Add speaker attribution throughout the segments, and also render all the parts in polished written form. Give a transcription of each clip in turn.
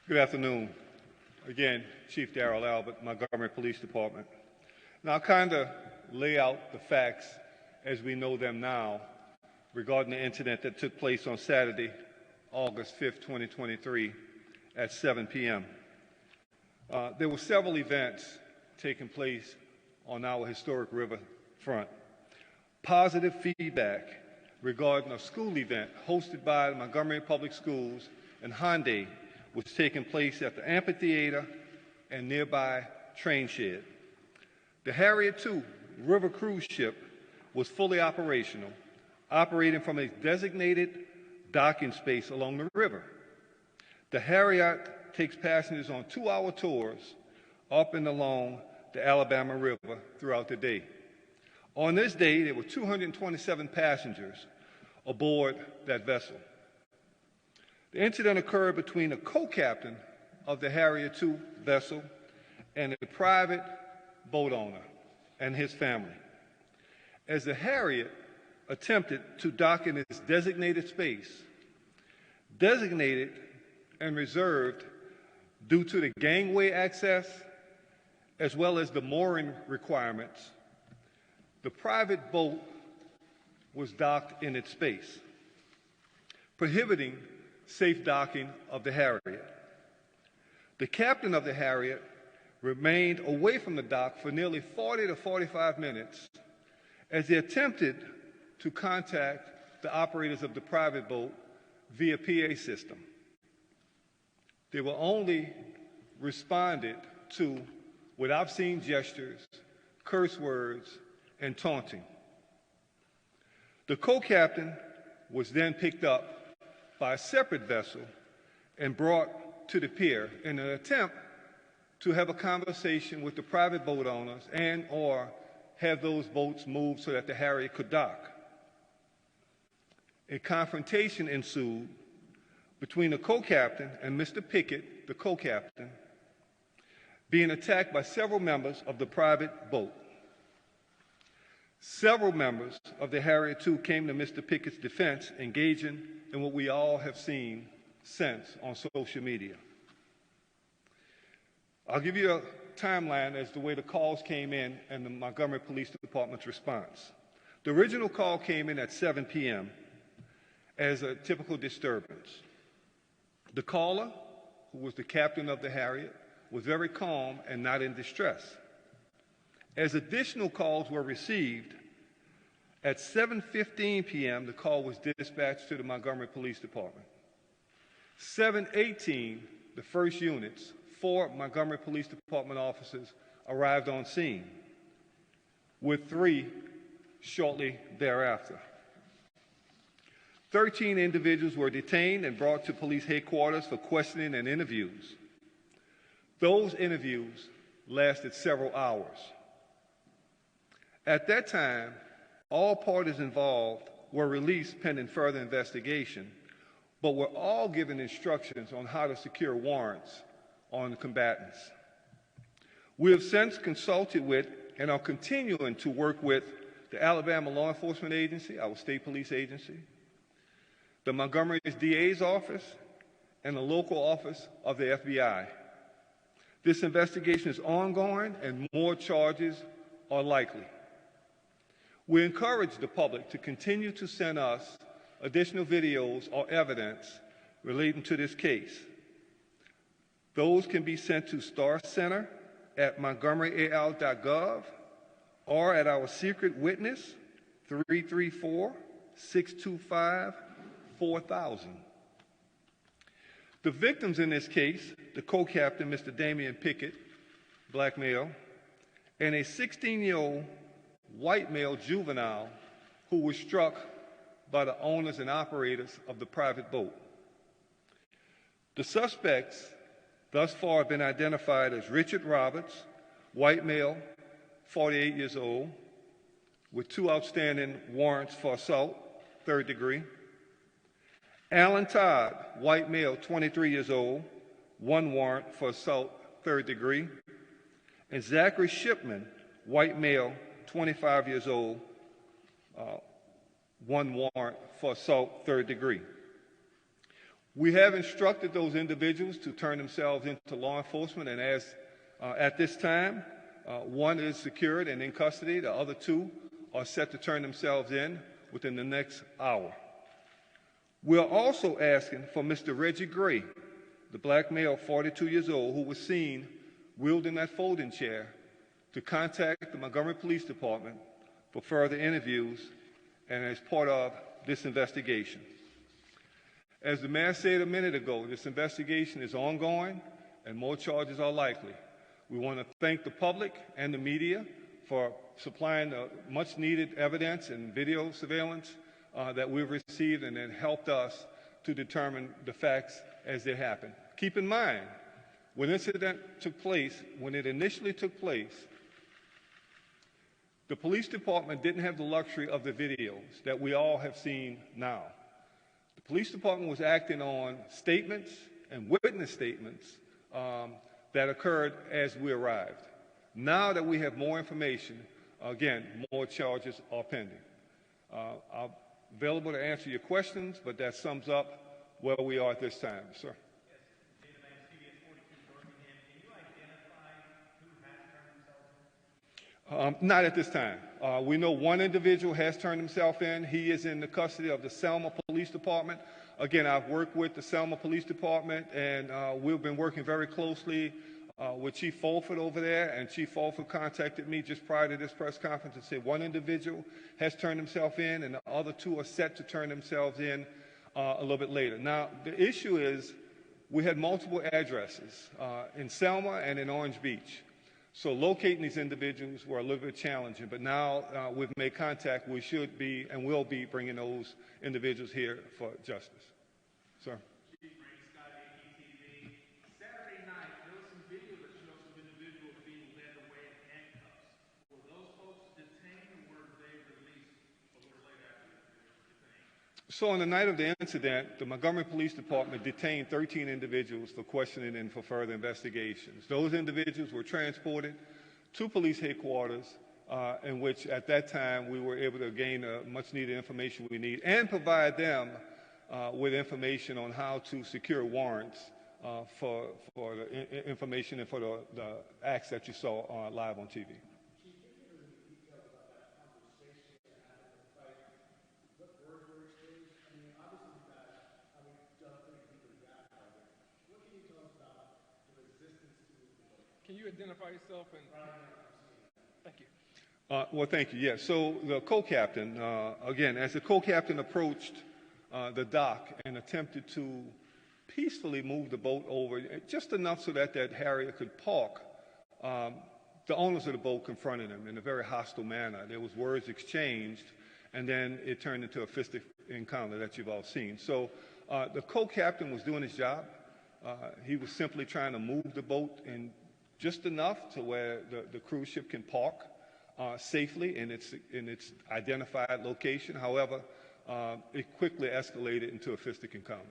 Speaker 1: Good afternoon. Again, Chief Darrell Albert, Montgomery Police Department. Now, I'll kind of lay out the facts as we know them now regarding the incident that took place on Saturday, August 5th, 2023 at 7 p.m. There were several events taking place on our historic river front. Positive feedback regarding a school event hosted by the Montgomery Public Schools and Hyundai was taking place at the amphitheater and nearby train shed. The Harriet II river cruise ship was fully operational, operating from a designated docking space along the river. The Harriet takes passengers on 2-hour tours up and along the Alabama River throughout the day. On this day, there were 227 passengers aboard that vessel. The incident occurred between the co-captain of the Harriet II vessel and a private boat owner and his family. As the Harriet attempted to dock in its designated space, designated and reserved due to the gangway access as well as the mooring requirements, the private boat was docked in its space, prohibiting safe docking of the Harriet. The captain of the Harriet remained away from the dock for nearly 40 to 45 minutes as they attempted to contact the operators of the private boat via PA system. They were only responded to with obscene gestures, curse words, and taunting. The co-captain was then picked up by a separate vessel and brought to the pier in an attempt to have a conversation with the private boat owners and or have those boats moved so that the Harriet could dock. A confrontation ensued between the co-captain and Mr. Pickett, the co-captain, being attacked by several members of the private boat. Several members of the Harriet II came to Mr. Pickett's defense, engaging in what we all have seen since on social media. I'll give you a timeline as to the way the calls came in and the Montgomery Police Department's response. The original call came in at 7 p.m. as a typical disturbance. The caller, who was the captain of the Harriet, was very calm and not in distress. As additional calls were received, at 7:15 p.m., the call was dispatched to the Montgomery Police Department. 7:18, the first units, 4 Montgomery Police Department officers arrived on scene, with 3 shortly thereafter. 13 individuals were detained and brought to police headquarters for questioning and interviews. Those interviews lasted several hours. At that time, all parties involved were released pending further investigation, but were all given instructions on how to secure warrants on the combatants. We have since consulted with and are continuing to work with the Alabama Law Enforcement Agency, our state police agency, the Montgomery DA's office, and the local office of the FBI. This investigation is ongoing and more charges are likely. We encourage the public to continue to send us additional videos or evidence relating to this case. Those can be sent to starcenter@montgomeryal.gov or at our secret witness 334-625-4000. The victims in this case, the co-captain, Mr. Damian Pickett, black male, and a 16-year-old white male juvenile who was struck by the owners and operators of the private boat. The suspects thus far have been identified as Richard Roberts, white male, 48 years old, with 2 outstanding warrants for assault, 3rd degree. Alan Todd, white male, 23 years old, 1 warrant for assault, 3rd degree. And Zachary Shipman, white male, 25 years old, 1 warrant for assault, 3rd degree. We have instructed those individuals to turn themselves into law enforcement, and at this time, one is secured and in custody. The other two are set to turn themselves in within the next hour. We are also asking for Mr. Reggie Gray, the black male, 42 years old, who was seen wielding that folding chair, to contact the Montgomery Police Department for further interviews and as part of this investigation. As the mayor said a minute ago, this investigation is ongoing and more charges are likely. We want to thank the public and the media for supplying the much needed evidence and video surveillance that we've received, and it helped us to determine the facts as they happen. Keep in mind, when this incident took place, when it initially took place, the police department didn't have the luxury of the videos that we all have seen now. The police department was acting on statements and witness statements that occurred as we arrived. Now that we have more information, again, more charges are pending. I'm available to answer your questions, but that sums up where we are at this time, sir. Not at this time. We know one individual has turned himself in. He is in the custody of the Selma Police Department. Again, I've worked with the Selma Police Department, and we've been working very closely with Chief Fulford over there, and Chief Fulford contacted me just prior to this press conference and said one individual has turned himself in, and the other two are set to turn themselves in a little bit later. Now, the issue is we had multiple addresses in Selma and in Orange Beach. So locating these individuals were a little bit challenging, but now we've made contact. We should be and will be bringing those individuals here for justice. Sir.
Speaker 2: Saturday night, there was some video that showed some individuals being led away in handcuffs. Were those folks detained, or were they released a little later after they were detained?
Speaker 1: So on the night of the incident, the Montgomery Police Department detained 13 individuals for questioning and for further investigations. Those individuals were transported to police headquarters, in which at that time we were able to gain much needed information we need and provide them with information on how to secure warrants for the information and for the acts that you saw live on TV.
Speaker 2: Can you identify yourself? Thank you.
Speaker 1: Well, thank you. Yes. So the co-captain, again, as the co-captain approached the dock and attempted to peacefully move the boat over, just enough so that Harrier could park, the owners of the boat confronted him in a very hostile manner. There was words exchanged, and then it turned into a fistic encounter that you've all seen. So the co-captain was doing his job. He was simply trying to move the boat in just enough to where the cruise ship can park safely in its identified location. However, it quickly escalated into a fistic encounter.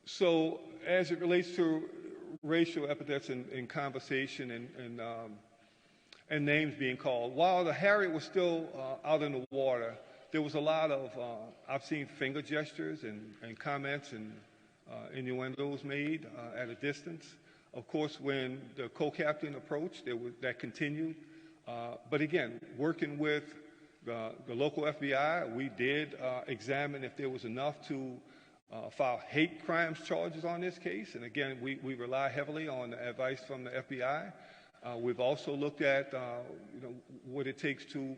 Speaker 1: So as it relates to racial epithets in conversation and names being called, while the Harriet was still out in the water, there was a lot of, I've seen finger gestures and comments and innuendos made at a distance. Of course, when the co-captain approached, that continued. But again, working with the local FBI, we did examine if there was enough to file hate crimes charges on this case. And again, we rely heavily on the advice from the FBI. We've also looked at what it takes to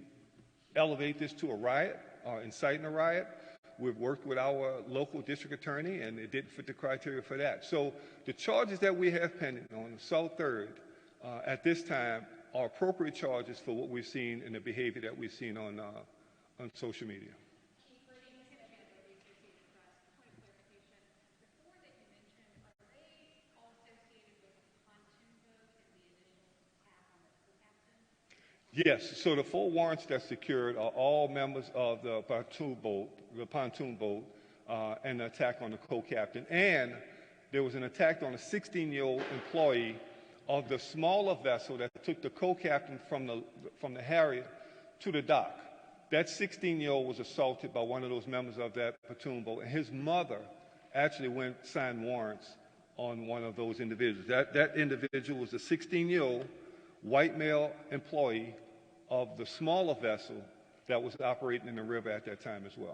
Speaker 1: elevate this to a riot or inciting a riot. We've worked with our local district attorney, and it didn't fit the criteria for that. So the charges that we have pending on assault third at this time are appropriate charges for what we've seen and the behavior that we've seen on social media. Yes, so the 4 warrants that secured are all members of the pontoon boat, and the attack on the co-captain. And there was an attack on a 16-year-old employee of the smaller vessel that took the co-captain from the Harriet to the dock. That 16-year-old was assaulted by one of those members of that platoon boat, and his mother actually signed warrants on one of those individuals. That individual was a 16-year-old white male employee of the smaller vessel that was operating in the river at that time as well.